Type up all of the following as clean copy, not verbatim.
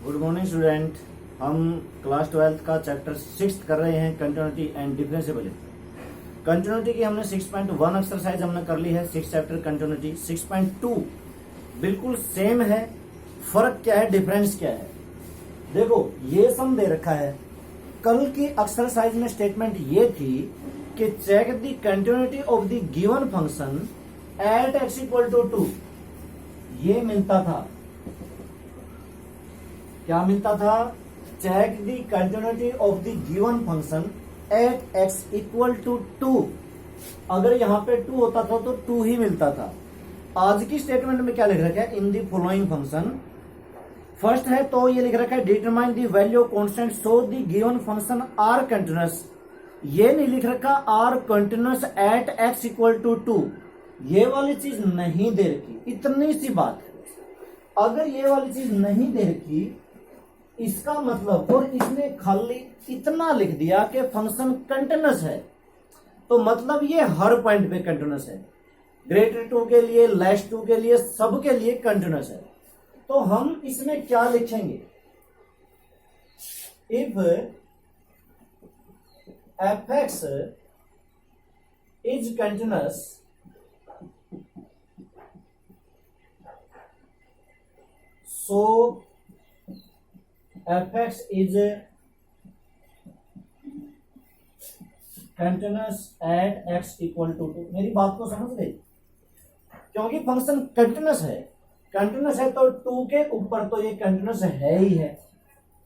Good morning student. हम class 12 का chapter 6 कर रहे हैं, कंटिन्यूटी एंड डिफरेंशिएबिलिटी। कंटिन्यूटी की हमने 6.1 एक्सरसाइज हमने कर ली है, 6 चैप्टर कंटिन्यूटी। 6.2 बिल्कुल सेम है, फर्क क्या है, डिफरेंस क्या है। देखो ये सम दे रखा है। कल की एक्सरसाइज में स्टेटमेंट ये थी कि check the continuity of the given function at x equal to 2। ये मिलता था, क्या मिलता था? Check the continuity of the given function at x equal to 2। अगर यहां पे 2 होता था तो 2 ही मिलता था। आज की स्टेटमेंट में क्या लिख रखा है? In the following function. First है तो ये लिख रखा है determine the value of constant so the given function are continuous. ये नहीं लिख रखा are continuous at x equal to 2। ये वाली चीज नहीं दे रखी, इतनी सी बात है। अगर ये वाली चीज नहीं दे रखी, इसका मतलब, और इसने खाली इतना लिख दिया कि फंक्शन कंटिन्यूअस है, तो मतलब ये हर पॉइंट पे कंटिन्यूअस है। ग्रेटर 2 के लिए, लेस 2 के लिए, सब के लिए कंटिन्यूअस है। तो हम इसमें क्या लिखेंगे? If f x is continuous so f x is continuous at x equal to 2। मेरी बात को समझ गए? क्योंकि फंक्शन कंटिन्यूअस है, कंटिन्यूअस है तो 2 के ऊपर तो ये कंटिन्यूअस है ही है।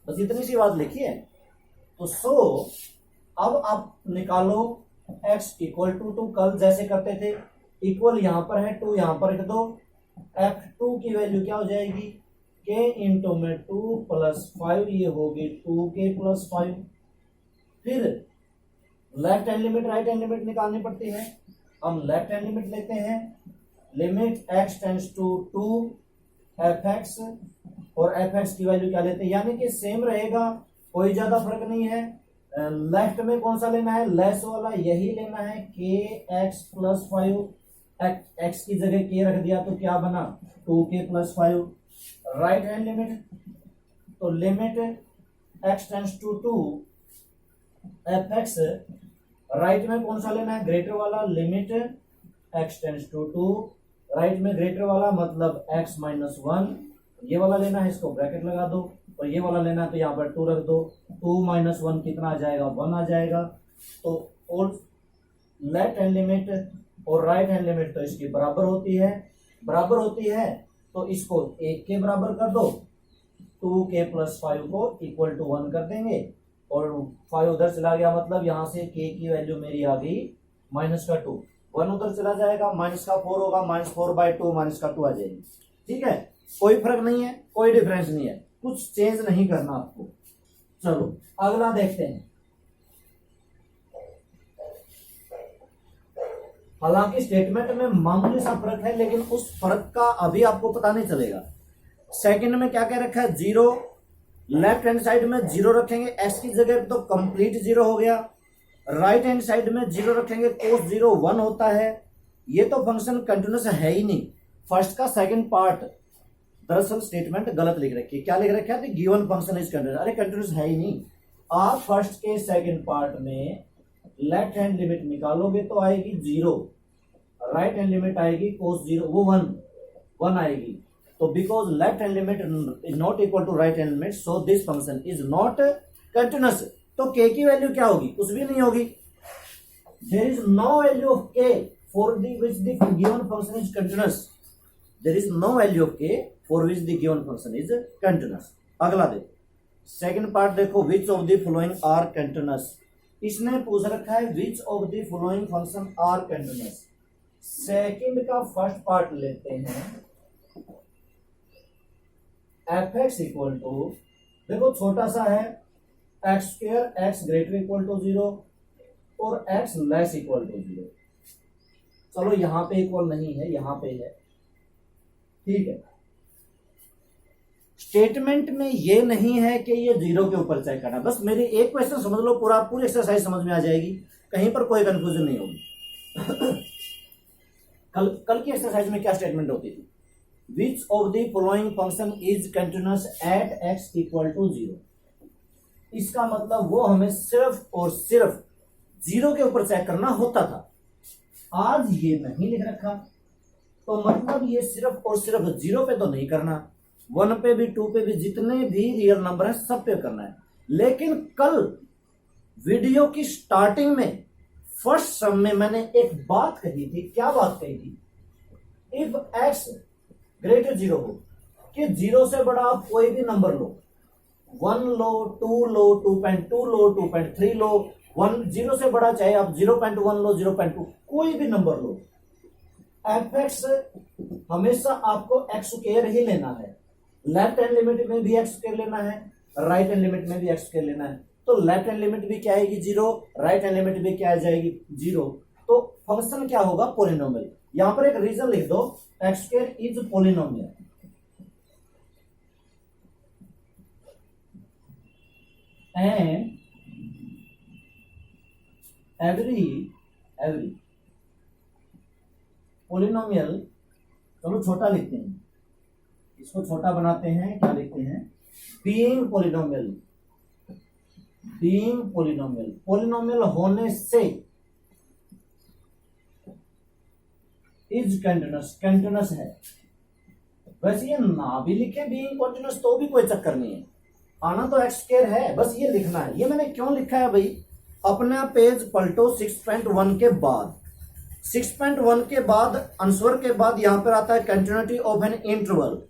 बस इतनी सी बात लिखी है। तो सो अब आप निकालो x इक्वल टू 2। कल जैसे करते थे, इक्वल यहां पर है, 2 यहां पर रख दो। f2 की वैल्यू क्या हो जाएगी? k इंटू में 2 प्लस 5, ये होगी 2k प्लस 5। फिर left hand limit right hand limit निकालनी पड़ती है। हम लेफ्ट हैंड लिमिट लेते हैं, limit x tends to 2 fx, और fx की वैल्यू क्या लेते हैं, यानी कि सेम रहेगा, कोई ज्यादा फर्क नहीं है। लेफ्ट में कौन सा लेना है? लेस वाला, यही लेना है, kx प्लस 5। x की जगह k रख दिया तो क्या बना? 2k plus 5। Right hand limit, तो limit x tends to 2 fx, right में कौन सा लेना है? ग्रेटर वाला, limit x tends to 2, right में ग्रेटर वाला मतलब x माइनस 1। ये वाला लेना है, इसको ब्रैकेट लगा दो, और ये वाला लेना है तो यहाँ पर 2 रख दो। 2 माइनस 1 कितना आ जाएगा? 1 आ जाएगा। तो और लेफ्ट हैंड लिमिट और राइट हैंड लिमिट तो इसकी बराबर होती है, बराबर होती है, तो इसको 1 के बराबर कर दो। 2k प्लस 5 को इक्वल टू 1 कर देंगे, और 5 उधर चला गया, मतलब यहां से k की वैल्यू मेरी आ गई माइनस का 2। 1 उधर चला जाएगा, माइनस का 4 होगा, -4/2 माइनस का 2 आ जाएगी। ठीक है, कोई फर्क नहीं है, कोई डिफरेंस नहीं है, कुछ चेंज नहीं करना आपको। चलो अगला देखते हैं। हालांकि स्टेटमेंट में मामूली सा फर्क है, लेकिन उस फर्क का अभी आपको पता नहीं चलेगा। सेकंड में क्या कह रखा है? 0। लेफ्ट हैंड साइड में 0 रखेंगे, x की जगह तो कंप्लीट 0 हो गया। राइट हैंड साइड में 0 रखेंगे, cos 0 1 होता है। ये तो फंक्शन कंटिन्यूअस है ही नहीं। फर्स्ट का सेकंड पार्ट दरअसल स्टेटमेंट गलत लिख रखी है। क्या लिख रखा है? Given function is continuous. अरे कंटिन्यूअस है ही नहीं। आप फर्स्ट के सेकंड पार्ट में लेफ्ट हैंड लिमिट निकालोगे तो आएगी 0, राइट हैंड लिमिट आएगी cos 0, वो 1 आएगी। तो because left hand limit is not equal to right hand limit, so this function is not continuous. तो k की वैल्यू क्या होगी? कुछ भी नहीं होगी। There is no value of k for which the given function is continuous. There is no value of k for which the given function is continuous. अगला देखो, सेकंड पार्ट देखो, which of the following are continuous. इसने पूछ रखा है which of the following function are continuous. Second का first part लेते हैं, एफ एक्स इक्वल टू, देखो छोटा सा है, x square, x greater equal to 0 और एक्स लेस इक्वल टू 0। चलो यहां पे इक्वल नहीं है, यहां पे है, ठीक है। स्टेटमेंट में ये नहीं है कि ये 0 के ऊपर चेक करना। बस मेरी एक क्वेश्चन समझ लो, पूरा पूरी एक्सरसाइज समझ में आ जाएगी, कहीं पर कोई कंफ्यूजन नहीं होगी। कल की एक्सरसाइज में क्या स्टेटमेंट होती थी? Which of the following function is continuous at x equal to 0। इसका मतलब वो हमें सिर्फ और सिर्फ 0 के ऊपर चेक करना होता था, आज ये नहीं लिख रखा, तो मतलब ये सिर्फ और सिर्फ 0 पे तो नहीं करना, 1 पे भी 2 पे भी, जितने भी रियल नंबर है सब पे करना है। लेकिन कल वीडियो की स्टार्टिंग में फर्स्ट सम में मैंने एक बात कही थी, क्या बात कही थी, इफ एक्स ग्रेटर 0 हो, कि 0 से बड़ा आप कोई भी नंबर लो, 1 लो, 2 लो, 2.2 लो, 2.3 लो, 0 से बड़ा चाहे आप 0.1 लो, 0.2, कोई भी नंबर लो, एफ एक्स हमेशा आपको एक्स स्क्वायर ही लेना है। लेफ्ट हैंड लिमिट में भी एक्स स्क्वायर लेना है, राइट हैंड लिमिट में भी एक्स स्क्वायर लेना है। तो लेफ्ट हैंड लिमिट भी क्या आएगी 0, राइट हैंड लिमिट भी क्या आ जाएगी 0। तो फंक्शन क्या होगा पॉलिनोमियल। यहां पर एक रीजन लिख दो, x square is polynomial and every polynomial, चलो छोटा लिखते हैं, इसको छोटा बनाते हैं, क्या लिखते हैं, being polynomial, being polynomial, polynomial होने से इज कंटिन्यूअस, कंटिन्यूअस है। वैसे ये ना भी लिखे बीइंग कंटिन्यूअस तो भी कोई चक्कर नहीं है, आना तो एक्स स्क्वायर है, बस ये लिखना है। ये मैंने क्यों लिखा है भाई, अपना पेज पलटो 6.1 के बाद, 6.1 के बाद आंसर के बाद यहां पर आता है कंटिन्यूटी ऑफ एन इंटरवल,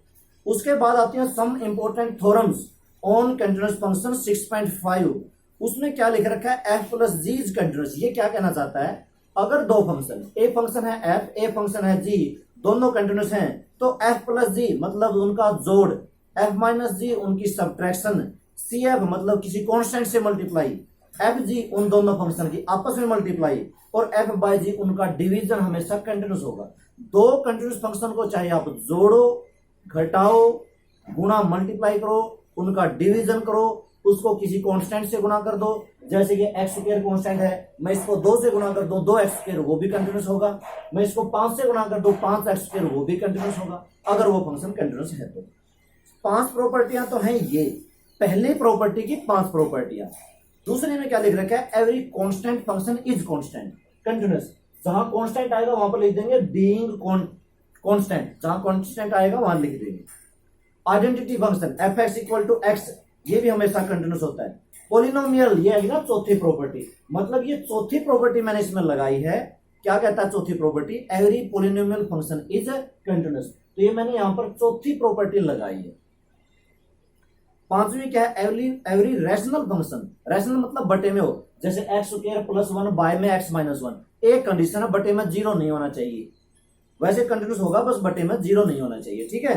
उसके बाद आती है some important theorems on continuous function 6.5। उसमें क्या लिख रखा है, f plus g is continuous. ये क्या कहना चाहता है, अगर दो फंक्शन, ए फंक्शन है एफ, ए फंक्शन है जी, दोनों कंटिन्यूअस हैं, तो एफ प्लस जी मतलब उनका जोड़, एफ माइनस जी उनकी सब्ट्रैक्शन, सी एफ मतलब किसी कांस्टेंट से मल्टीप्लाई, एफ जी उन दोनों फंक्शन की आपस में मल्टीप्लाई, और एफ बाय जी उनका डिवीजन हमेशा कंटिन्यूअस होगा। दो कंटिन्यूअस फंक्शन को चाहे आप जोड़ो, घटाओ, गुणा, मल्टीप्लाई करो, उनका डिवीजन करो, उसको किसी कांस्टेंट से गुणा कर दो, जैसे कि एक्स स्क्वायर कांस्टेंट है, मैं इसको 2 से गुणा कर दूं 2x स्क्वायर, वो भी कंटिन्यूअस होगा। मैं इसको 5 से गुणा कर दूं 5x स्क्वायर, वो भी कंटिन्यूअस होगा, अगर वो फंक्शन कंटिन्यूअस है तो। 5 प्रॉपर्टियां तो हैं ये, पहली प्रॉपर्टी की 5 प्रॉपर्टियां। दूसरे में क्या लिख रखा है, every constant function is constant, continuous. जहां कांस्टेंट आएगा वहां पर लिख देंगे बीइंग कांस्टेंट, जहां कांस्टेंट आएगा वहां लिख देंगे। Identity function f x equal to x, ये भी हमेशा कंटिन्यूअस होता है। पॉलिनोमियल, ये है ना चौथी प्रॉपर्टी, मतलब ये चौथी प्रॉपर्टी मैंने इसमें लगाई है। क्या कहता है चौथी property, every polynomial function is continuous, तो ये मैंने यहां पर चौथी प्रॉपर्टी लगाई है। पांचवी क्या है, एवरी रैशनल फंक्शन, रैशनल मतलब बटे में हो, जैसे एक्स स्क्वायर प्लस 1 बाय में एक्स माइनस 1, एक कंडीशन है बटे में 0 नहीं होना चाहिए, वैसे कंटिन्यूअस होगा बस बटे में 0 नहीं होना चाहिए, ठीक है।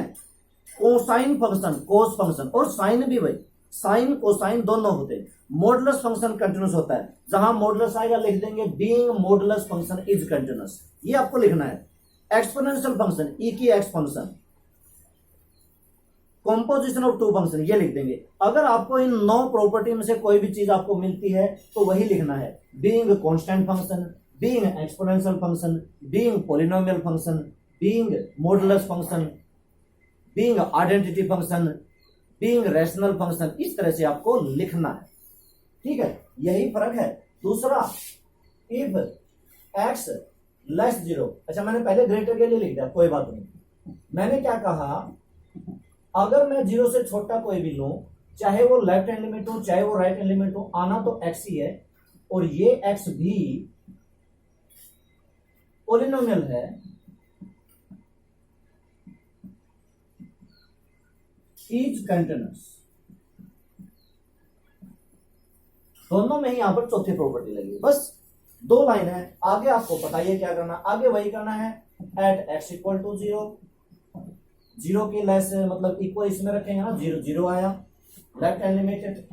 कोसाइन फंक्शन, कोस फंक्शन, और साइन भी भाई, साइन कोसाइन दोनों होते हैं। मॉडुलस फंक्शन कंटिन्यूअस होता है, जहां मॉडुलस आएगा लिख देंगे being modulus function is continuous, ये आपको लिखना है। एक्सपोनेंशियल फंक्शन, ई की x function, composition of two function, ये लिख देंगे। अगर आपको इन 9 प्रॉपर्टी में से कोई भी चीज आपको मिलती है तो वही लिखना है, being constant function, being exponential function, being polynomial function, being modulus function, being identity function, being rational function, इस तरह से आपको लिखना है, ठीक है। यही फर्क है। दूसरा, इफ एक्स लेस 0, अच्छा मैंने पहले ग्रेटर के लिए लिख दिया, कोई बात नहीं। मैंने क्या कहा, अगर मैं 0 से छोटा कोई भी लूं, चाहे वो लेफ्ट हैंड लिमिट हो चाहे वो राइट हैंड लिमिट हो, आना तो एक्स ही है, और ये एक्स भी पॉलिनोमियल है, इज कंटिन्यूअस। दोनों में ही यहां पर चौथी प्रॉपर्टी लगी, बस 2 लाइन है, आगे आपको पता ही है क्या करना, आगे वही करना है। एट एक्स इक्वल टू 0, 0 की लेस मतलब इक्वल इसमें रखेंगे ना, 0 0 आया। Left hand limited,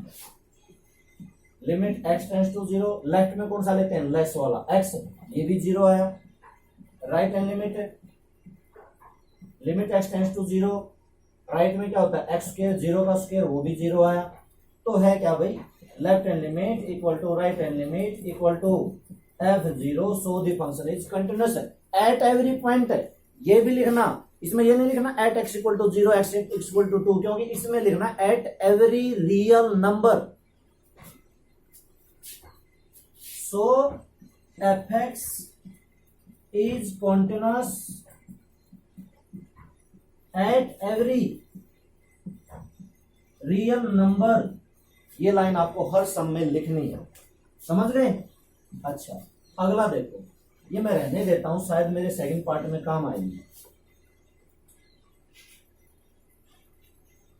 limit x tends to 0, left में कौन सा लेते हैं, लेस वाला एक्स, ये भी 0 आया। Right hand limited, limit x tends to 0, right में क्या होता है एक्स स्क्वायर, 0 का स्क्वायर, वो भी 0 आया। तो है क्या भाई, left hand limit equal to right hand limit equal to f0, so the function is continuous at every point. ये भी लिखना, इसमें ये नहीं लिखना at x equal to 0 x equal to 2, क्योंकि इसमें लिखना at every real number. So f x is continuous at every real number. ये लाइन आपको हर सम में लिखनी है, समझ गए? अच्छा, अगला देखो, ये मैं रहने देता हूं, शायद मेरे सेकंड पार्ट में काम आएगी।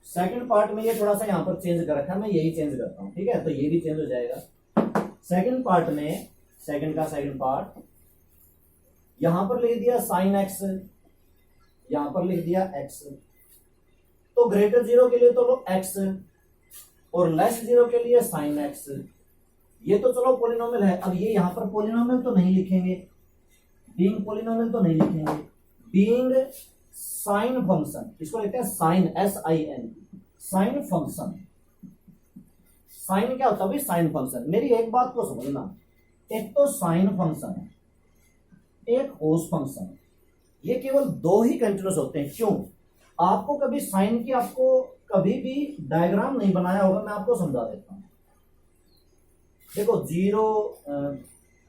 सेकंड पार्ट में ये थोड़ा सा यहां पर चेंज कर रखा है, मैं यही चेंज करता हूं, ठीक है? तो ये भी चेंज हो जाएगा। सेकंड पार्ट में, सेकंड का सेकंड पार्ट, यहां पर लिख दिया साइन एक्स, यहां पर लिख दिया एक्स। तो ग्रेटर 0 के लिए तो लो एक्स, और लेस 0 के लिए साइन एक्स। ये तो चलो पॉलिनोमियल है। अब ये यहां पर पॉलिनोमियल तो नहीं लिखेंगे, बीइंग पॉलिनोमियल तो नहीं लिखेंगे, बीइंग साइन फंक्शन, इसको लिखते हैं sine, SIN, sine function. Sine क्या होता है भाई? Sine function. मेरी एक बात को समझना, एक तो साइन फंक्शन है, एक कोस फंक्शन है। ये केवल दो ही कंटिन्यूस होते हैं। क्यों? आपको कभी साइन की आपको कभी भी डायग्राम नहीं बनाया होगा, मैं आपको समझा देता हूं। देखो 0,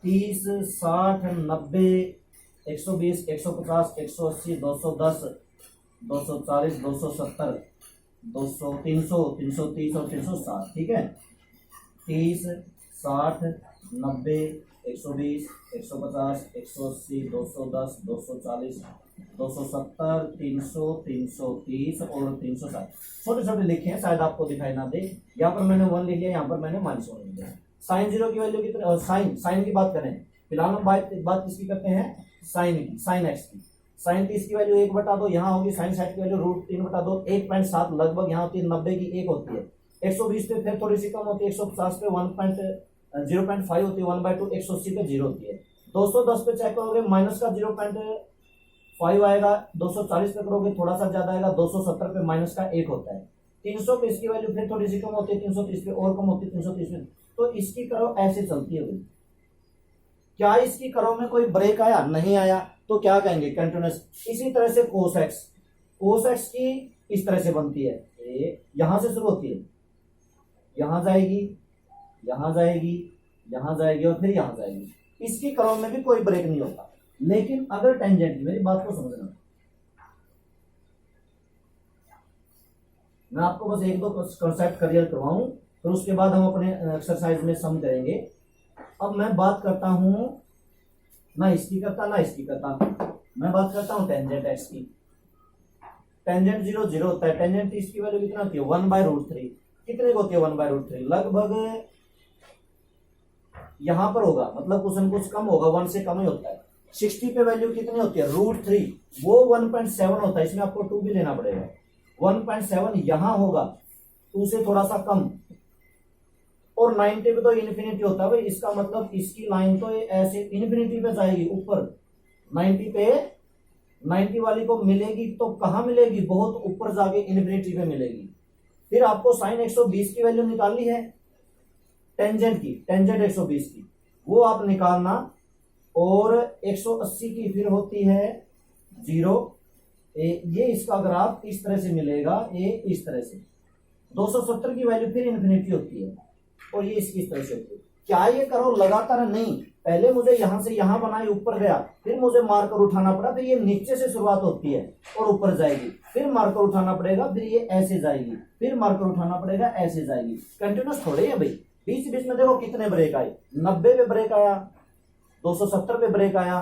30, 60, 90, 120, 150, 180, 210, 240, 270, 200, 300, 330 और 360, ठीक है? 30, 60, 90, 120, 150, 180, 210, 240, 270, 300, 330 और 360 छोटे छोटे लिखे हैं, शायद आपको दिखाई ना दे। यहाँ पर मैंने 1 लिख लिया, यहाँ पर मैंने -1 लिख दिया। साइन 0 की वैल्यू कितनी? साइन की बात करें, फिलहाल हम बात किसकी करते हैं? साइन की, साइन एक्स की। साइन 30 की वैल्यू 1/2 यहाँ होगी, साइन 60 की वैल्यू √3/2, 1.7 लगभग यहाँ होती है, 90 की 1 होती है, 120 पे फिर थोड़ी सी कम होती है, 150 पे 0.5 होती है, 1/2, 180 पे 0 होती है। 210 पे चेक करोगे माइनस का 0.5 आएगा, 240 पे करोगे थोड़ा सा ज्यादा आएगा, 270 पे माइनस का 1 होता है, 300 पे इसकी वैल्यू फिर थोड़ी सी कम होती है, 330 पे और कम होती है, 330 पे। तो इसकी करो ऐसे चलती है। क्या इसकी करो में कोई ब्रेक आया? नहीं आया, तो क्या कहेंगे? कंटिन्यूअस। इसी तरह से कोस एक्स की इस तरह से बनती है, यहां से शुरू होती है, यहां जाएगी, यहां जाएगी, यहां जाएगी और फिर यहां जाएगी। इसकी करो में भी कोई ब्रेक नहीं होता। लेकिन अगर टेंजेंट, मेरी बात को समझना, मैं आपको बस 1-2 कंसेप्ट क्लियर करवाऊं, फिर उसके बाद हम अपने एक्सरसाइज में सम करेंगे। अब मैं बात करता हूं, ना इसकी करता ना इसकी करता, मैं बात करता हूं टेंजेंट एक्स की। टेंजेंट 0 0 होता है, टेंजेंट इसकी वैल्यू कितना होती है? 1/√3। कितने को होती है 1/√3? लगभग यहां पर होगा, मतलब कुछ न कुछ कम होगा, 1 से कम ही होता है। 60 पे वैल्यू कितनी होती है? √3, वो 1.7 होता है, इसमें आपको 2 भी लेना पड़ेगा। 1.7 यहां होगा, 2 से थोड़ा सा कम। और 90 पे तो इन्फिनिटी होता है भाई, इसका मतलब इसकी लाइन तो ऐसे इन्फिनिटी पे जाएगी ऊपर। 90 पे 90 वाली को मिलेगी तो कहां मिलेगी? बहुत ऊपर जाके इन्फिनिटी पे मिलेगी। फिर आपको साइन 120 की वैल्यू निकालनी है, टेंजेंट की, टेंजेंट 120 की, वो आप निकालना। और 180 की फिर होती है 0। ये इसका ग्राफ इस तरह से मिलेगा, ये इस तरह से। 270 की वैल्यू फिर इन्फिनिटी होती है, और ये इसकी इस तरह से होती है। क्या ये करो लगातार? नहीं, पहले मुझे यहां से यहां बनाई, ऊपर गया, फिर मुझे मार्कर उठाना पड़ा, फिर ये नीचे से शुरुआत होती है और ऊपर जाएगी, फिर मार्कर उठाना पड़ेगा, फिर ये ऐसे जाएगी, फिर मार्कर उठाना पड़ेगा, ऐसे जाएगी। कंटिन्यूस थोड़े है भाई। बीच बीच में देखो कितने ब्रेक आए, 90 पे ब्रेक आया, 270 पे ब्रेक आया,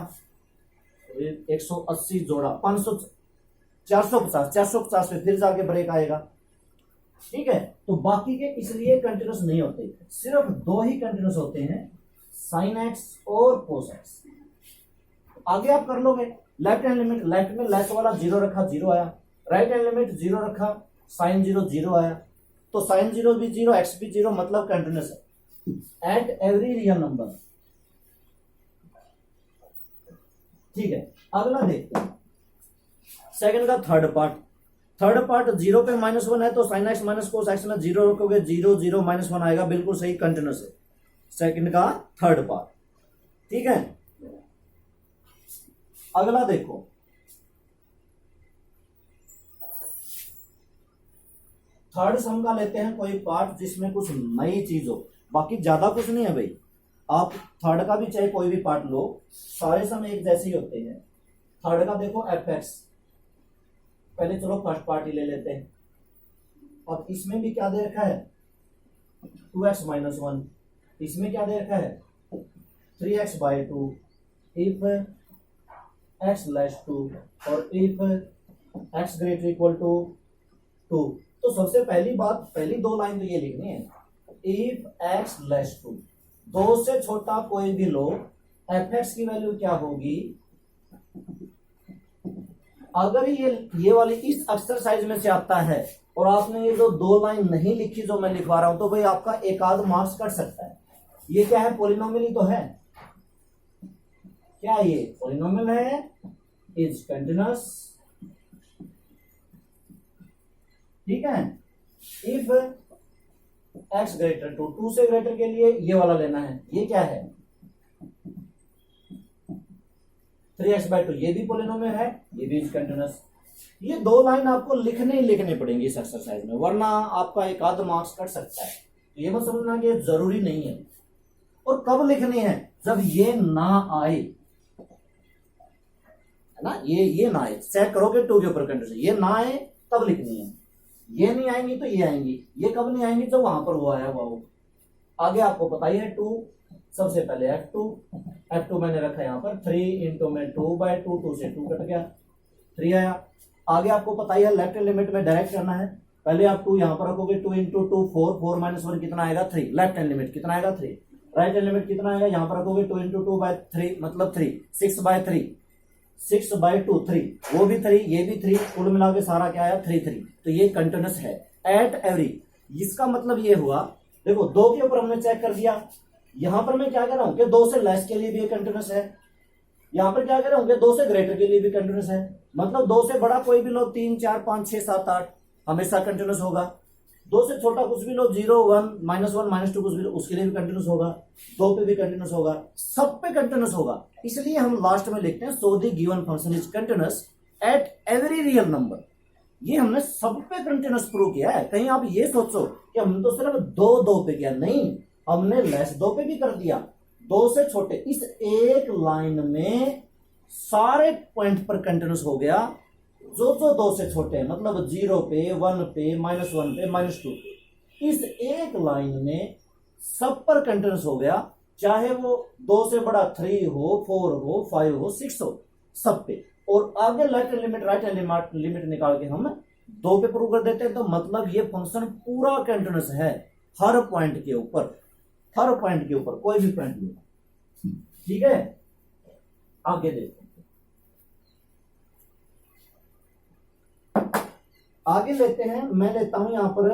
180 जोड़ा 500, 450 पे फिर जाके ब्रेक आएगा, ठीक है? तो बाकी के इसलिए कंटिन्यूस नहीं होते, सिर्फ 2 ही कंटिन्यूस होते हैं, साइन एक्स और कोस एक्स। आगे आप कर लोगे। लेफ्ट हैंड लिमिट, लेफ्ट में लेस वाला 0 रखा, 0 आया। राइट हैंड लिमिट 0 रखा, साइन 0 0 आया। तो साइन 0 भी 0, एक्स भी 0, मतलब कंटिन्यूस है एट एवरी रियल नंबर, ठीक है? अगला देखते हैं सेकंड का थर्ड पार्ट। 0 पे -1 है, तो sine x minus cos x में 0 रखोगे, 0 0 -1 आएगा, बिल्कुल सही, कंटिन्यूस है। सेकंड का थर्ड पार्ट, ठीक है? अगला देखो, थर्ड सम का लेते हैं कोई पार्ट जिसमें कुछ नई चीज हो, बाकी ज्यादा कुछ नहीं है भाई। आप थर्ड का भी चाहे कोई भी पार्ट लो, सारे सम एक जैसे ही होते हैं। थर्ड का देखो एफ एक्स, पहले चलो फर्स्ट पार्ट ही ले लेते हैं। अब इसमें भी क्या दे रखा है 2x-1, इसमें क्या दे रखा है 3x/2 if x less to और if x greater equal to 2। तो सबसे पहली बात, पहली दो लाइन तो ये लिखनी है, इफ x लेस टू, दो से छोटा कोई भी लो, एफ एक्स की वैल्यू क्या होगी। अगर ये वाली इस एक्सरसाइज में से आता है और आपने ये जो दो लाइन नहीं लिखी जो मैं लिखवा रहा हूं, तो भाई आपका एक आध मार्क्स कट सकता है। ये क्या है, पॉलिनोमियल ही तो है। क्या ये पॉलिनोमियल है, इज कंटिन्यूअस, ठीक है। इफ x ग्रेटर टू, 2 से ग्रेटर के लिए ये वाला लेना है, ये क्या है 3x/2, ये भी पॉलिनोमियल है, ये भी इज कंटिन्यूअस। ये दो लाइन आपको लिखने ही लिखनी पड़ेंगी इस एक्सरसाइज में, वरना आपका एक आध मार्क्स कट सकता है। तो ये मत समझना कि जरूरी नहीं है। और कब लिखनी है, जब ये ना आए, है ना, ये ना आए, चेक करोगे 2 के ऊपर कंडीशन, ये ना आए तब लिखनी है। ये नहीं आएंगी तो ये आएंगी। ये कब नहीं आएंगी, जब वहां पर हुआ है वो। आगे आपको पता ही है 2, सबसे पहले F2 मैंने रखा यहाँ पर 3 इंटू में 2/2, 2 से 2 कट गया, 3 आया। आगे आपको पता ही है लेफ्ट हैंड लिमिट में डायरेक्ट करना है। पहले आप 2 यहाँ पर रखोगे, 2 इंटू 2 4, 4 - 1 कितना आएगा 3, लेफ्ट हैंड लिमिट कितना आएगा 3, राइट हैंड लिमिट कितना आएगा, यहाँ पर रखोगे 2 इंटू 2/3 मतलब 3, 6/3, 6/2 3, वो भी 3, ये भी 3, कुल मिला के सारा क्या आया 3 3। तो ये कंटिन्यूअस है एट एवरी। इसका मतलब ये हुआ, देखो 2 के ऊपर हमने चेक कर दिया। यहां पर मैं क्या कह रहा हूं कि 2 से लेस के लिए भी कंटिन्यूअस है। यहां पर क्या कह रहा हूं कि 2 से ग्रेटर के लिए भी कंटिन्यूअस है। मतलब 2 से बड़ा कोई भी लो, 3 4 5 6 7 8 हमेशा कंटिन्यूअस होगा। 2 से छोटा कुछ भी लो, 0 1 -1 -2 कुछ भी लो, उसके लिए भी कंटिन्यूअस होगा। 2 पे भी कंटिन्यूअस होगा, सब पे कंटिन्यूअस होगा। इसलिए हम लास्ट में लिखते हैं so the given function is continuous at every real number. ये हमने सब पे कंटिन्यूअस प्रूव किया है। कहीं आप ये सोचो कि हमने तो सिर्फ 2 पे किया, नहीं, हमने लेस 2 पे भी कर दिया। 2 से छोटे इस एक लाइन में सारे पॉइंट पर कंटिन्यूअस हो गया। जो 2 से छोटे हैं, मतलब 0 पे, 1 पे, -1 पे, -2 पे, इस एक लाइन में सब पर कंटिन्यूअस हो गया। चाहे वो 2 से बड़ा 3 हो, 4 हो, 5 हो, 6 हो, सब पे। और आगे लेफ्ट लिमिट राइट लिमिट निकाल के हम 2 पे प्रूव कर देते हैं। तो मतलब ये फंक्शन पूरा कंटिन्यूअस है हर पॉइंट के ऊपर, हर पॉइंट के ऊपर, कोई भी पॉइंट नहीं। ठीक है, आगे देखो, आगे लेते हैं। मैं लेता हूं यहां पर,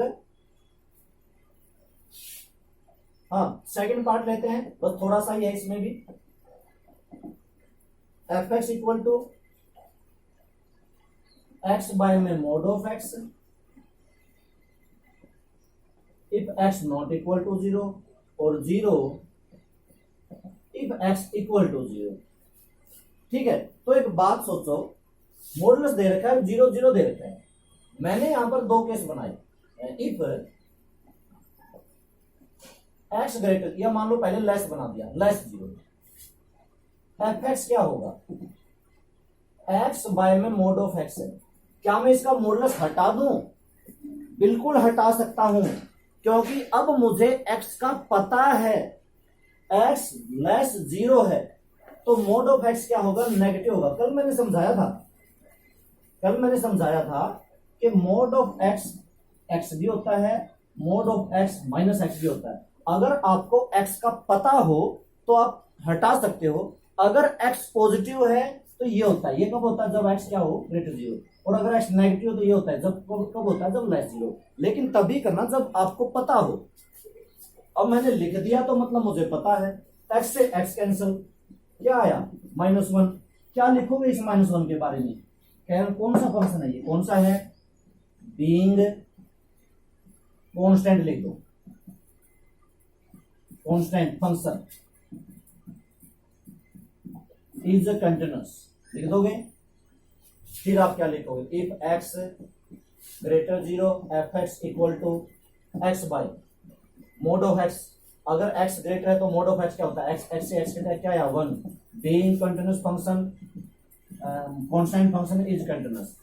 हाँ सेकंड पार्ट लेते हैं, बस थोड़ा सा ही है इसमें भी। F x equal to x by में mod of x if x not equal to 0 और 0 इफ x इक्वल टू 0। ठीक है, तो एक बात सोचो, मॉडुलस दे रखा है, 0 0 दे रखा है। मैंने यहां पर 2 केस बनाए, इफ x ग्रेटर, या मान लो पहले लेस बना दिया, लेस 0, एफ एक्स क्या होगा, x बाय में मोड ऑफ x है। क्या मैं इसका मॉडुलस हटा दूं? बिल्कुल हटा सकता हूं, क्योंकि अब मुझे x का पता है, x लेस 0 है, तो मोड ऑफ x क्या होगा, नेगेटिव होगा। कल मैंने समझाया था कि मोड ऑफ x x भी होता है, mode of x minus x भी होता है। अगर आपको x का पता हो तो आप हटा सकते हो। अगर x पॉजिटिव है तो ये होता है, ये कब होता है, जब x क्या हो, ग्रेटर 0। और अगर x नेगेटिव तो ये होता है, जब कब होता है, जब लेस 0। लेकिन तभी करना जब आपको पता हो। अब मैंने लिख दिया तो मतलब मुझे पता है, x से x कैंसिल, क्या आया -1। क्या लिखोगे इस -1 के बारे में, कौन सा फंक्शन है ये, कौन सा है, बीइंग कांस्टेंट लिख दो, कांस्टेंट फंक्शन इज कंटिन्यूअस लिख दोगे। फिर आप क्या लिखोगे, if x greater 0 f x equal to x by mod of x. अगर x ग्रेटर है तो मोड ऑफ x क्या होता है, x से x ग्रेटर है क्या है 1। Being continuous function constant function is continuous.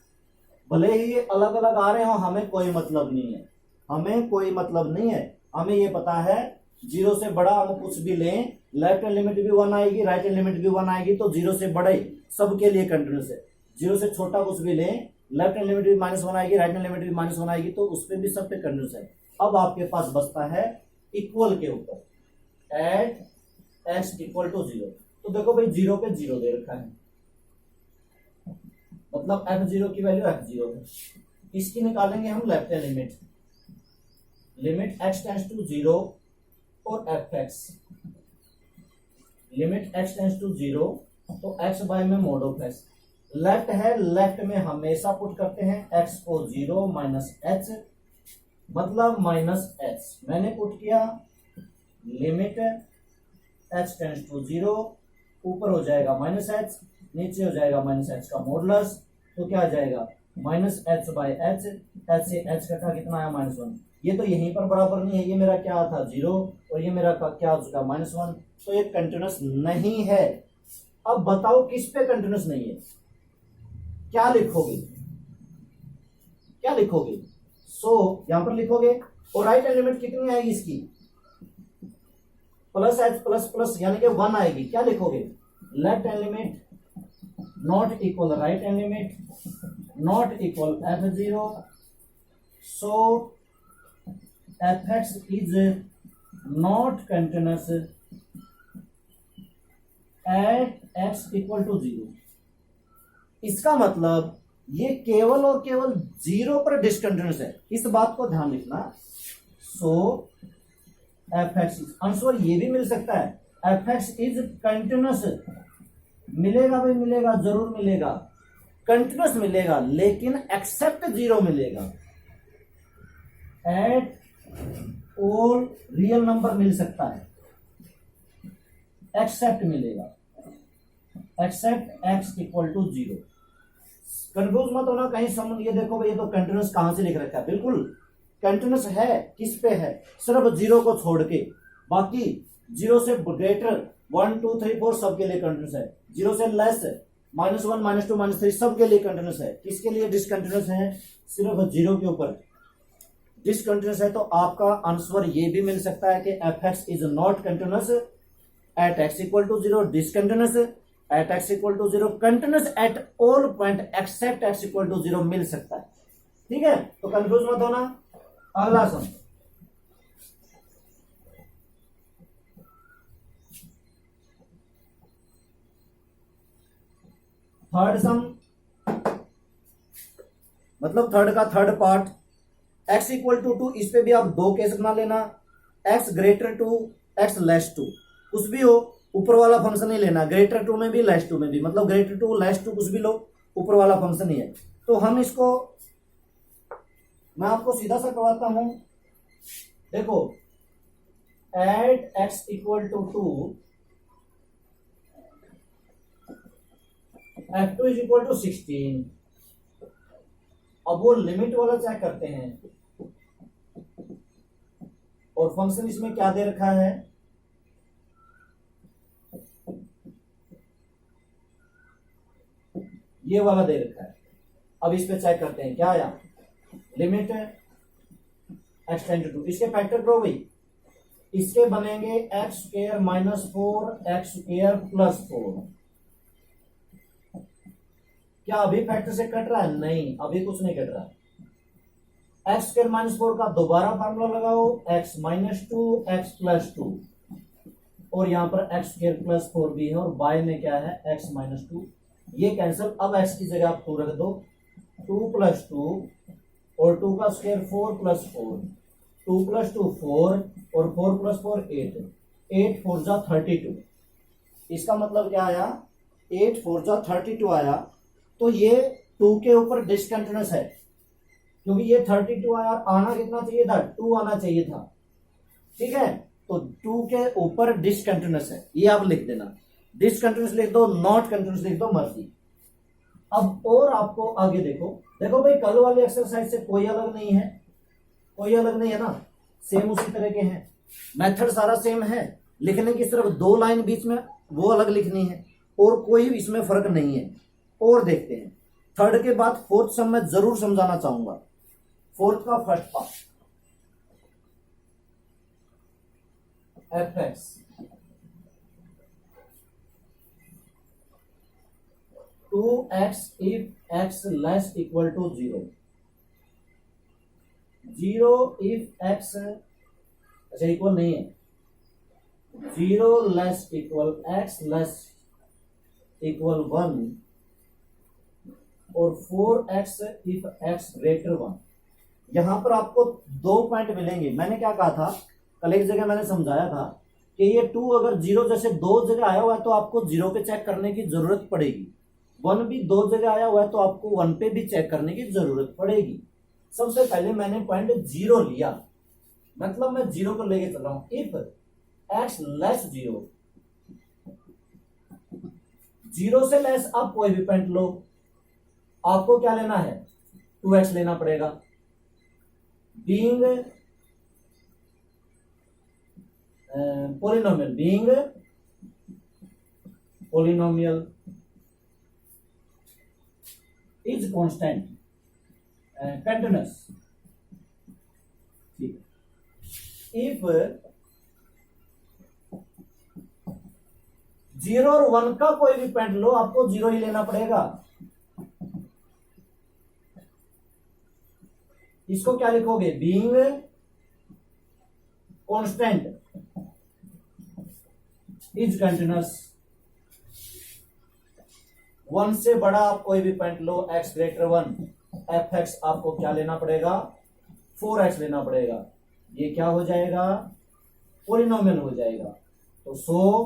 भले ही ये अलग अलग आ रहे हो हमें कोई मतलब नहीं है, हमें कोई मतलब नहीं है। हमें ये पता है 0 से बड़ा हम कुछ भी लें, लेफ्ट हैंड लिमिट भी 1 आएगी, राइट हैंड लिमिट भी 1 आएगी, तो 0 से बड़े सबके लिए कंटीन्यूअस है। 0 से छोटा कुछ भी लें, लेफ्ट हैंड लिमिट भी -1 आएगी, राइट हैंड लिमिट भी -1 आएगी, तो उस पर भी सब पे कंटीन्यूअस है। अब आपके पास बचता है इक्वल के ऊपर एट एक्स इक्वल टू 0। तो देखो भाई 0 पे 0 दे रखा है, मतलब f0 की वैल्यू f0 है। इसकी निकालेंगे हम left hand limit, limit x tends to 0 और fx, limit x tends to 0 तो x बाय में मोड ऑफ x। लेफ्ट है, लेफ्ट में हमेशा पुट करते हैं x को 0 माइनस h, मतलब माइनस h। मैंने पुट किया लिमिट h टेंड्स टू 0, ऊपर हो जाएगा माइनस h, नीचे हो जाएगा माइनस h का मॉडुलस, तो क्या आ जाएगा minus h by h, h से h कटा कितना आया -1। ये तो यहीं पर बराबर नहीं है, ये मेरा क्या था 0 और ये मेरा क्या हो चुका -1, तो ये कंटीन्यूअस नहीं है। अब बताओ किस पे कंटीन्यूअस नहीं है, क्या लिखोगे, क्या लिखोगे? यहां पर लिखोगे और राइट हैंड लिमिट कितनी आएगी इसकी प्लस h प्लस प्लस यानी कि 1 आएगी। क्या लिखोगे left hand limit not equal right hand limit not equal f0, so fx is not continuous at x equal to 0। इसका मतलब ये केवल और केवल 0 पर डिसकंटिन्यूअस है, इस बात को ध्यान रखना। सो fx आंसर ये भी मिल सकता है, fx इज कंटिन्यूअस। मिलेगा भाई, मिलेगा, जरूर मिलेगा, कंटिन्यूअस मिलेगा, लेकिन एक्सेप्ट 0 मिलेगा। एट ऑल रियल नंबर मिल सकता है, एक्सेप्ट मिलेगा, except x equal to 0। Confuse मत होना कहीं समझ, ये देखो भाई ये तो कंटिन्यूअस कहां से लिख रखा है, बिल्कुल कंटिन्यूअस है, किस पे है, सिर्फ 0 को छोड़ के, बाकी 0 से ग्रेटर 1 2 3 4 सबके लिए कंटिन्यूअस है, 0 से लेस -1 -2 -3 सबके लिए कंटिन्यूअस है। किसके लिए डिसकंटिन्यूअस है, सिर्फ 0 के ऊपर डिसकंटिन्यूअस है। तो आपका आंसर ये भी मिल सकता है कि fx is not continuous at x equal to 0, discontinuous at x equal to 0, continuous at all point except x equal to 0 मिल सकता है। ठीक है, तो कंफ्यूज मत होना। अगला सम, थर्ड सम, मतलब थर्ड का third part, x equal to 2, इस पे भी आप दो केस बना लेना, x greater two x less two, कुछ भी हो, ऊपर वाला फंक्शन ही लेना, ग्रेटर टू में भी लेस टू में भी, मतलब ग्रेटर टू लेस टू कुछ भी लो, ऊपर वाला फंक्शन ही है। तो हम इसको, मैं आपको सीधा सा करवाता हूं, देखो at x equal to 2, f2 is equal to 16। अब वो लिमिट वाला चेक करते हैं, और फंक्शन इसमें क्या दे रखा है, ये वाला दे रखा है। अब इस पे चेक करते हैं क्या आया, लिमिट x टेंड टू, इसके फैक्टर करो भाई, इसके बनेंगे x स्क्वायर -4 x स्क्वायर +4। क्या अभी फैक्टर से कट रहा है? नहीं, अभी कुछ नहीं कट रहा है। x स्क्वायर -4 का दोबारा फार्मूला लगाओ, x -2 x +2, और यहां पर x स्क्वायर +4 भी है, और बाय में क्या है x -2, ये कैंसिल। अब x की जगह आप 2 रख दो, 2 + 2 और 2 का स्क्वायर 4 + 4, 2 + 2 4 और 4 + 4 8, 8 4 जा 32। इसका मतलब क्या आया, 8 4 जा 32 आया। तो ये 2 के ऊपर डिसकंटिन्यूअस है, क्योंकि ये 32 आया, आना कितना चाहिए था, 2 आना चाहिए था। ठीक है, तो 2 के ऊपर डिसकंटिन्यूअस है, ये आप लिख देना, डिसकंटिन्यूअस लिख दो, नॉट कंटिन्यूअस लिख दो, मर्जी। अब और आपको आगे देखो, देखो भाई कल वाली एक्सरसाइज से कोई अलग नहीं है, कोई अलग नहीं है ना, सेम उसी तरह के हैं, मेथड सारा सेम है, लिखने की सिर्फ 2 लाइन बीच में वो अलग लिखनी है, और कोई इसमें फर्क नहीं है। और देखते हैं थर्ड के बाद फोर्थ सम मैं जरूर समझाना चाहूंगा, फोर्थ का first part F x 2x if x less equal to 0, 0 if x अच्छा इक्वल नहीं है, 0 less equal x less equal 1 और 4x if x ग्रेटर 1। यहां पर आपको 2 पॉइंट मिलेंगे। मैंने क्या कहा था कल, एक जगह मैंने समझाया था कि ये 2 अगर 0 जैसे 2 जगह आया हुआ है तो आपको 0 पे चेक करने की जरूरत पड़ेगी, 1 भी 2 जगह आया हुआ है तो आपको 1 पे भी चेक करने की जरूरत पड़ेगी। सबसे पहले मैंने पॉइंट 0 लिया, मतलब मैं 0 को लेके चल रहा हूं। इफ x लेस 0, 0 से लेस आप कोई भी पॉइंट लो, आपको क्या लेना है 2x लेना पड़ेगा। Being polynomial, being polynomial is constant continuous, ठीक है। if 0 और 1 का कोई भी पॉइंट लो आपको 0 ही लेना पड़ेगा। इसको क्या लिखोगे, बीइंग कांस्टेंट इज कंटिन्यूअस। 1 से बड़ा आप कोई भी पॉइंट लो, x ग्रेटर 1, एफ एक्स आपको क्या लेना पड़ेगा 4x लेना पड़ेगा। ये क्या हो जाएगा, पोलिनोमियल हो जाएगा, तो सो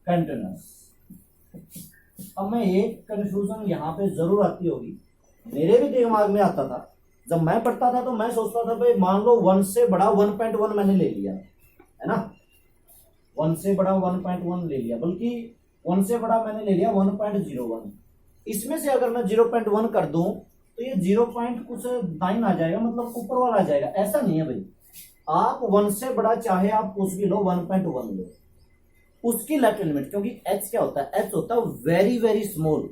कंटिन्यूअस। अब मैं एक कंफ्यूजन यहां पे जरूर आती होगी, मेरे भी दिमाग में आता था जब मैं पढ़ता था, तो मैं सोचता था भाई मान लो 1 से बड़ा 1.1 मैंने ले लिया है ना, 1 से बड़ा 1.1 ले लिया, बल्कि 1 से बड़ा मैंने ले लिया 1.01। इसमें से अगर मैं 0.1 कर दूं तो ये 0 पॉइंट कुछ 9 आ जाएगा, मतलब ऊपर वाला आ जाएगा। ऐसा नहीं है भाई, आप 1 से बड़ा चाहे आप कुछ भी लो, 1.1 लो, उसकी लेफ्ट लिमिट, क्योंकि h क्या होता है, h होता है वेरी वेरी स्मॉल।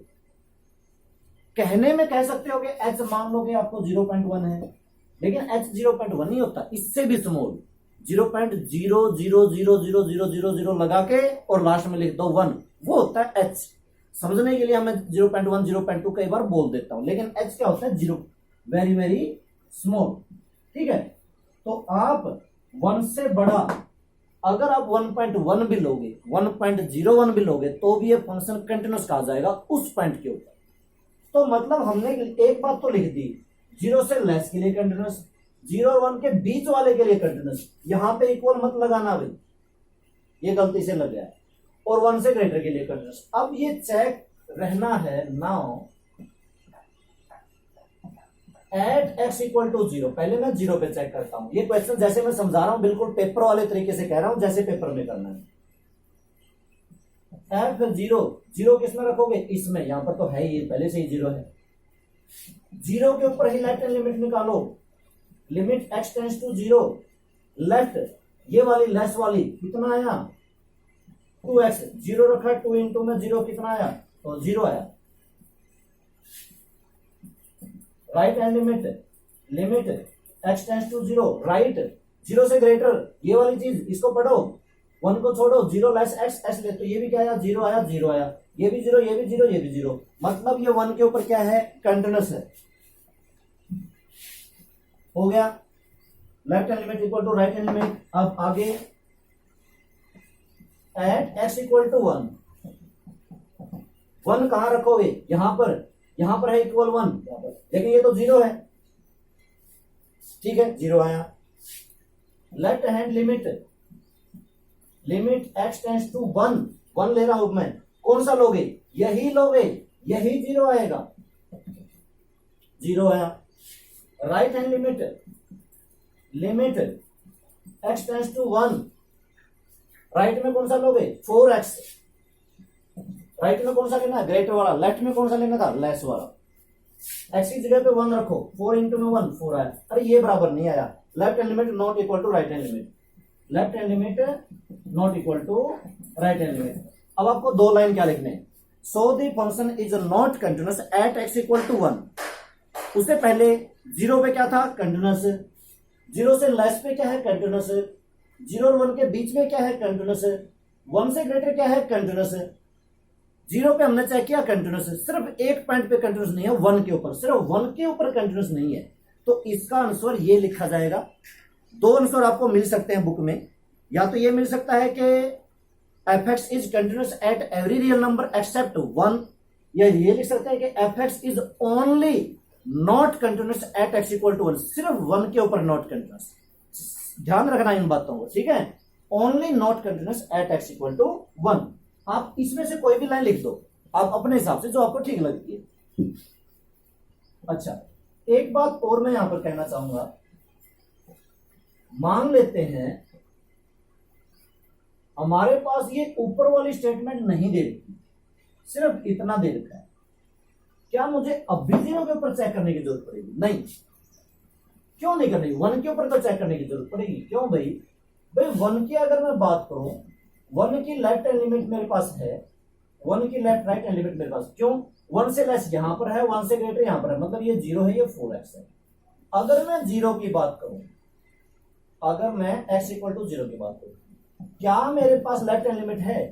कहने में कह सकते हो कि h मान लो कि आपको 0.1 है, लेकिन h 0.1 नहीं होता, इससे भी स्मॉल 0.0000000 लगा के और लास्ट में लिख दो 1, वो होता है h। समझने के लिए हमें 0.1 0.2 कई बार बोल देता हूं, लेकिन h क्या होता है 0, वेरी वेरी स्मॉल, ठीक है। तो आप 1 से बड़ा अगर आप 1.1 भी लोगे, 1.01 भी लोगे, तो भी ये फंक्शन कंटिन्यूअस कहा जाएगा उस पॉइंट के ऊपर। तो मतलब हमने एक बात तो लिख दी, 0 से लेस के लिए कंटिन्यूअस, 0 और 1 के बीच वाले के लिए कंटिन्यूअस। यहां पे इक्वल मत लगाना भाई, ये गलती से लग गया है, और 1 से ग्रेटर के लिए कंटिन्यूअस। अब ये चेक रहना है now at x equal to 0। पहले मैं 0 पे चेक करता हूं। ये क्वेश्चन जैसे मैं समझा रहा हूं बिल्कुल पेपर वाले तरीके से कह रहा हूं, जैसे पेपर में करना है। एफ 0, 0 किसमें रखोगे, इसमें, यहां पर तो है ही, पहले से ही 0 है। 0 के ऊपर ही लेफ्ट लिमिट निकालो, limit x tends to 0, left ये वाली लेस वाली कितना आया 2x, 0 रखा 2 इंटू में 0 कितना आया, तो 0 आया। Right hand limit, limit x tends to 0, right 0 से ग्रेटर, ये वाली चीज इसको पढ़ो, 1 को छोड़ो, 0 लेस x, x ले, तो ये भी क्या आया 0 आया, 0 आया, ये भी 0, ये भी 0, ये भी 0, मतलब ये 1 के ऊपर क्या है, कंटिन्यूअस है। हो गया left hand limit equal to right hand limit. अब आगे एट x इक्वल टू 1, 1 कहां रखोगे, यहां पर है इक्वल 1, लेकिन ये तो 0 है, ठीक है 0 आया। Left hand limit, limit x tends to 1, 1 ले रहा हूं मैं, कौन सा लोगे, यही लोगे, यही 0 आएगा, 0 आया। Right hand limit, limit x tends to 1, right में कौन सा लोगे 4x, राइट में कौन सा लेना है, ग्रेटर वाला, लेफ्ट में कौन सा लेना था, लेस वाला। एक्स की जगह पे 1 रखो, 4 इंटू में 1 4 आया, अरे ये बराबर नहीं आया, left hand limit not equal to right hand limit, left hand limit not equal to right hand limit. अब आपको दो लाइन क्या लिखने हैं, so the function is not continuous at x equal to 1। उससे पहले 0 पे क्या था, कंटिन्यूअस, 0 से लेस पे क्या है, कंटिन्यूअस, 0 और 1 के बीच में क्या है, कंटिन्यूअस, 1 से ग्रेटर क्या है, कंटिन्यूअस, 0 पे हमने चेक किया कंटिन्यूअस, सिर्फ एक पॉइंट पे कंटिन्यूअस नहीं है, 1 के ऊपर, सिर्फ 1 के ऊपर कंटिन्यूअस नहीं है, तो इसका आंसर ये लिखा जाएगा। दो आंसर आपको मिल सकते हैं बुक में, या तो ये मिल सकता है कि f x is continuous at every real number except 1, या ये लिख सकते हैं कि f x is only not continuous at x equal to 1, सिर्फ 1 के ऊपर नॉट कंटिन्यूअस। ध्यान रखना इन बातों को, ठीक है, only not continuous at x equal to 1। आप इसमें से कोई भी लाइन लिख दो आप अपने हिसाब से, जो आपको ठीक लगती है। अच्छा, एक बात और मैं यहां पर कहना चाहूंगा, मान लेते हैं हमारे पास ये ऊपर वाली स्टेटमेंट नहीं दे रखी, सिर्फ इतना दे रखा है, क्या मुझे अब भी 0 के ऊपर चेक करने की जरूरत पड़ेगी, नहीं, क्यों नहीं करनी, 1 के ऊपर तो चेक करने की जरूरत पड़ेगी, क्यों भाई, 1 की अगर मैं बात करूं, 1 की लेफ्ट हैंड लिमिट मेरे पास है, 1 की लेफ्ट राइट हैंड लिमिट मेरे पास, क्यों, 1 से लेस यहां पर है, 1 से ग्रेटर यहां पर है, मतलब ये 0 है, ये 4x है। अगर मैं 0 की बात करूं, अगर मैं x इक्वल टू 0 की बात करूं, क्या मेरे पास लेफ्ट हैंड लिमिट है,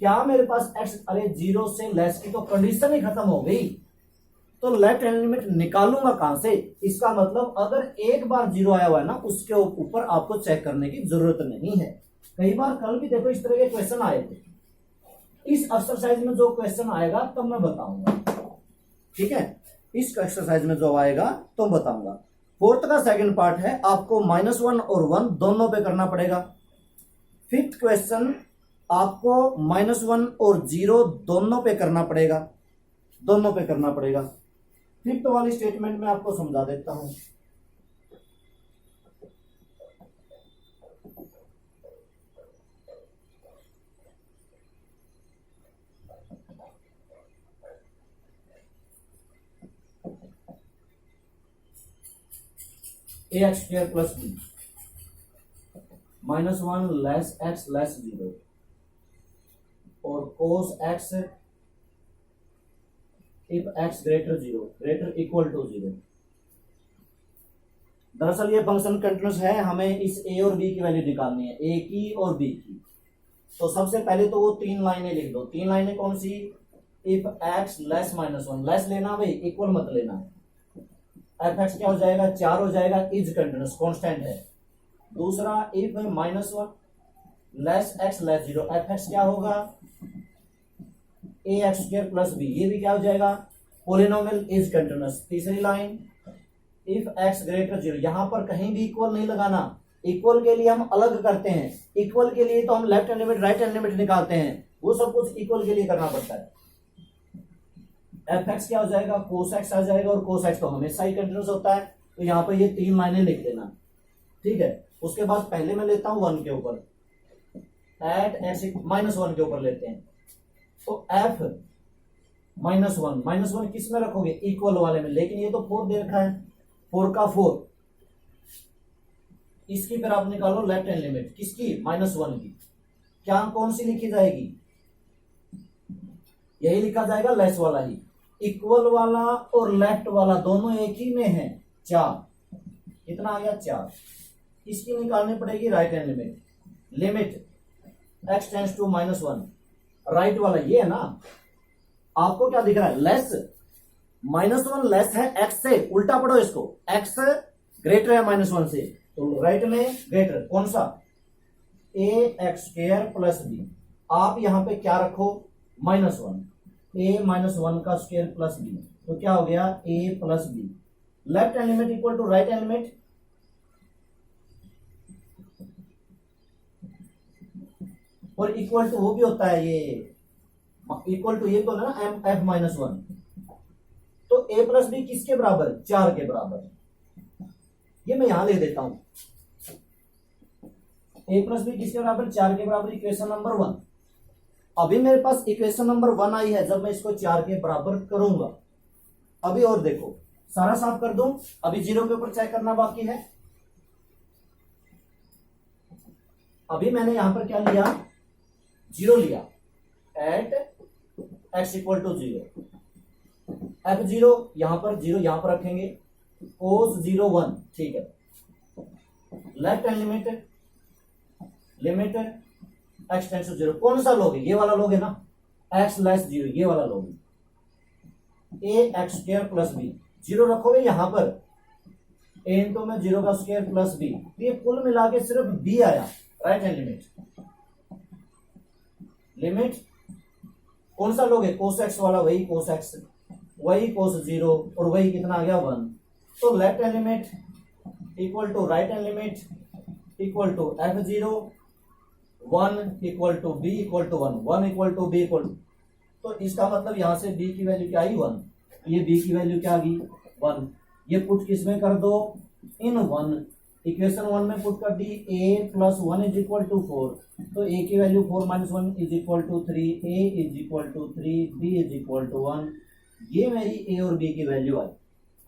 क्या मेरे पास x, अरे 0 से लेस की तो कंडीशन ही खत्म हो गई, तो लेफ्ट हैंड लिमिट निकालूंगा कहां से, इसका मतलब अगर एक बार 0 आया हुआ है ना, उसके ऊपर आपको चेक करने की जरूरत नहीं है। कई बार कल भी देखो इस तरह के क्वेश्चन आए थे, इस एक्सरसाइज में जो क्वेश्चन आएगा तब मैं बताऊंगा, ठीक है, इस एक्सरसाइज में जो आएगा तो बताऊंगा। फोर्थ का सेकंड पार्ट है, आपको -1 और 1 दोनों पे करना पड़ेगा। फिफ्थ क्वेश्चन आपको -1 और 0 दोनों पे करना पड़ेगा, दोनों पे करना पड़ेगा। फिफ्थ वाली स्टेटमेंट में आपको समझा देता हूं। ax square plus b -1 less x less 0 और cos x if x greater 0 greater equal to 0। दरअसल ये फंक्शन कंटिन्यूअस है, हमें इस a और b की वैल्यू निकालनी है, a की और b की। तो सबसे पहले तो वो 3 लाइनें लिख दो। 3 लाइनें कौन सी, इफ x लेस -1, लेस लेना भाई, इक्वल मत लेना। एफ एक्स क्या हो जाएगा, 4 हो जाएगा, इज कंटिन्यूअस कांस्टेंट है। दूसरा if -1 less x less 0, f x क्या होगा, ax स्क्वायर प्लस b, ये भी क्या हो जाएगा, पोलिनोमियल इज कंटिन्यूअस। तीसरी लाइन इफ x ग्रेटर 0, यहां पर कहीं भी इक्वल नहीं लगाना, इक्वल के लिए हम अलग करते हैं, इक्वल के लिए तो हम left hand limit right hand limit निकालते हैं, वो सब कुछ इक्वल के लिए करना पड़ता है। एफ एक्स क्या हो जाएगा, कोस एक्स आ जाएगा, और कोस एक्स तो हमेशा ही कंटिन्यूअस होता है, तो यहाँ पर ये 3 लाइनें लिख देना, ठीक है। उसके बाद पहले मैं लेता हूं 1 के ऊपर, एट एक्स -1 के ऊपर लेते हैं, तो एफ -1 किस में रखोगे, इक्वल वाले में, लेकिन ये तो 4 दे रखा है, 4 का 4, इसकी फिर आप निकालो लेफ्ट हैंड लिमिट, किसकी, -1 की, क्या कौन सी लिखी जाएगी, यही लिखा जाएगा, लेस वाला ही। इक्वल वाला और लेफ्ट वाला दोनों एक ही में है, 4, कितना आ गया 4। इसकी निकालनी पड़ेगी right hand limit, limit x tends to -1, right वाला ये है ना, आपको क्या दिख रहा है, लेस, -1 लेस है x से, उल्टा पढ़ो इसको, x ग्रेटर है -1 से, तो राइट में ग्रेटर कौन सा, ax स्क्वायर प्लस b, आप यहां पे क्या रखो, -1, a -1 का स्क्वायर प्लस b, तो क्या हो गया, a plus b, left hand limit equal to right hand limit, और इक्वल टू वो भी होता है, ये इक्वल टू ये तो ना f -1, तो a प्लस b किसके बराबर, 4 के बराबर, ये मैं यहां ले देता हूं, a प्लस b किसके बराबर, 4 के बराबर, इक्वेशन नंबर 1। अभी मेरे पास इक्वेशन नंबर 1 आई है जब मैं इसको 4 के बराबर करूंगा। अभी और देखो, सारा साफ कर दूं, अभी 0 के ऊपर चेक करना बाकी है। अभी मैंने यहां पर क्या लिया, 0 लिया eight x equal to 0। f0 यहां पर 0 यहां पर रखेंगे, cos 0 1, ठीक है। Left hand limit x tends to 0, कौन सा लोगे, ये वाला लोगे ना, x लेस 0, ये वाला लोगे। a x square plus b, 0 रखोगे यहां पर, a इंटू में 0 का स्क्वायर प्लस b, ये कुल मिला के सिर्फ b आया। राइट हैंड लिमिट कौन सा लोगे, cos x वाला, वही cos x, वही cos 0 और वही कितना आ गया 1। तो left hand limit equal to right hand limit equal to f0 1 equal to b equal to 1, 1 equal to b equal to, तो इसका मतलब यहां से b की वैल्यू क्या आई 1, ये b की वैल्यू क्या आ गई 1। ये पुट किस में कर दो, इन 1, इक्वेशन 1 में पुट कर दी, a plus 1 is equal to 4, तो a की value 4 minus 1 is equal to 3, a is equal to 3, b is equal to 1। ये मेरी a और b की वैल्यू आई।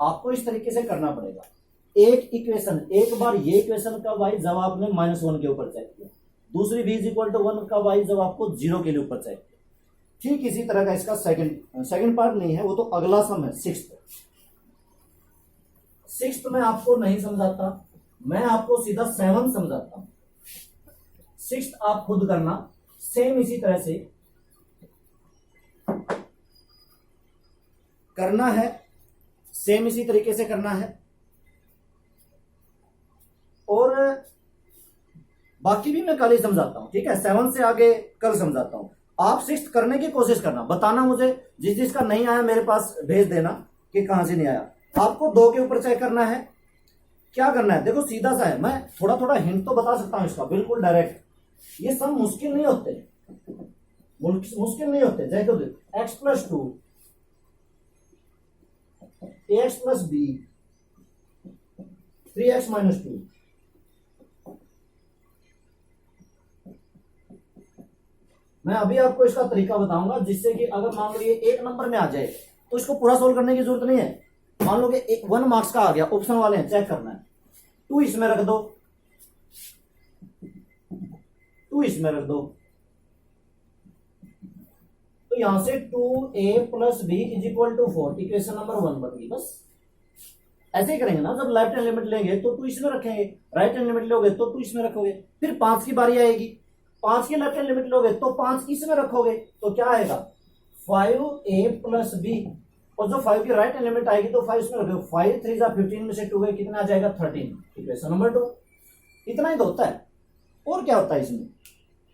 आपको इस तरीके से करना पड़ेगा। एक इक्वेशन, एक बार ये इक्वेशन कब आई, जब आपने -1 के ऊपर चेक किया, दूसरी b इज इक्वल टू 1 कब आई, जब आपको 0 के लिए ऊपर चेक किया। ठीक इसी तरह का इसका सेकंड पार्ट नहीं है, वो तो अगला सम है, सिक्स्थ में आपको नहीं समझाता, मैं आपको सीधा 7 समझाता हूं। 6 आप खुद करना, सेम इसी तरह से करना है, सेम इसी तरीके से करना है। और बाकी भी मैं कल ही समझाता हूं, ठीक है, 7 से आगे कल समझाता हूं। आप 6 करने की कोशिश करना, बताना मुझे, जिसका नहीं आया मेरे पास भेज देना कि कहां से नहीं आया। आपको 2 के ऊपर चेक करना है। क्या करना है, देखो सीधा सा है, मैं थोड़ा थोड़ा हिंट तो बता सकता हूं इसका, बिल्कुल डायरेक्ट। ये सब मुश्किल नहीं होते, मुश्किल नहीं होते। जैसे तो x plus 2 ax plus b 3x minus 2, मैं अभी आपको इसका तरीका बताऊंगा, जिससे कि अगर मान लो ये 1 नंबर में आ जाए तो इसको पूरा सोल्व करने की जरूरत नहीं है। मान लो कि 1 मार्क्स का आ गया, ऑप्शन वाले हैं, चेक करना है, 2 इसमें रख दो, 2 इसमें रख दो, तो यहां से 2a plus b is equal to 4, equation number 1 बन गई। बस ऐसे ही करेंगे ना, जब लेफ्ट हैंड लिमिट लेंगे तो 2 इसमें रखेंगे, राइट हैंड लिमिट लोगे तो 2 इसमें रखोगे, फिर 5 की बारी आएगी, 5 की लेफ्ट हैंड लिमिट लोगे तो 5 इसमें रखोगे, तो क्या आएगा 5a प्लस b, और जो 5 की राइट हैंड लिमिट आएगी तो 5 इसमें रखोगे, 5 3 15 में से 2 गए, कितना आ जाएगा 13, इक्वेशन नंबर 2। इतना ही तो होता है, और क्या होता है इसमें,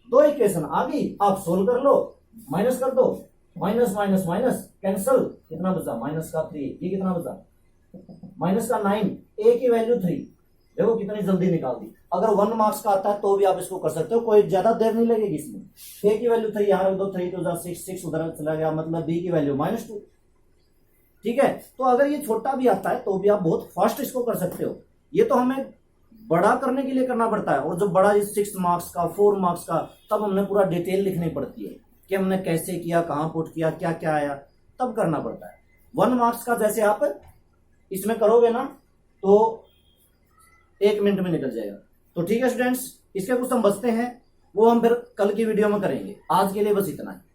2 इक्वेशन आ गई, आप सोल्व कर लो, माइनस कर दो, माइनस माइनस माइनस कैंसल, कितना बचा माइनस का 3, ये कितना बचा माइनस का 9, a की वैल्यू 3, देखो कितनी जल्दी निकाल दी। अगर 1 मार्क्स का आता है तो भी आप इसको कर सकते हो, कोई ज्यादा देर नहीं लगेगी इसमें। a की वैल्यू 3 यहां रख दो, 3 2 6 6 उधर चला गया, मतलब b की वैल्यू -2। ठीक है, तो अगर ये छोटा भी आता है तो भी आप बहुत फास्ट इसको कर सकते हो। ये तो हमें बड़ा करने के लिए करना पड़ता है, और जब बड़ा 6 मार्क्स का 4 मार्क्स का, तब हमने पूरा डिटेल लिखनी पड़ती है कि हमने कैसे किया, कहां पुट किया, क्या क्या आया, तब करना पड़ता है। 1 मार्क्स का जैसे आप इसमें करोगे ना तो 1 मिनट में निकल जाएगा। तो ठीक है स्टूडेंट्स, इसके कुछ हम बचते हैं, वो हम फिर कल की वीडियो में करेंगे। आज के लिए बस इतना है।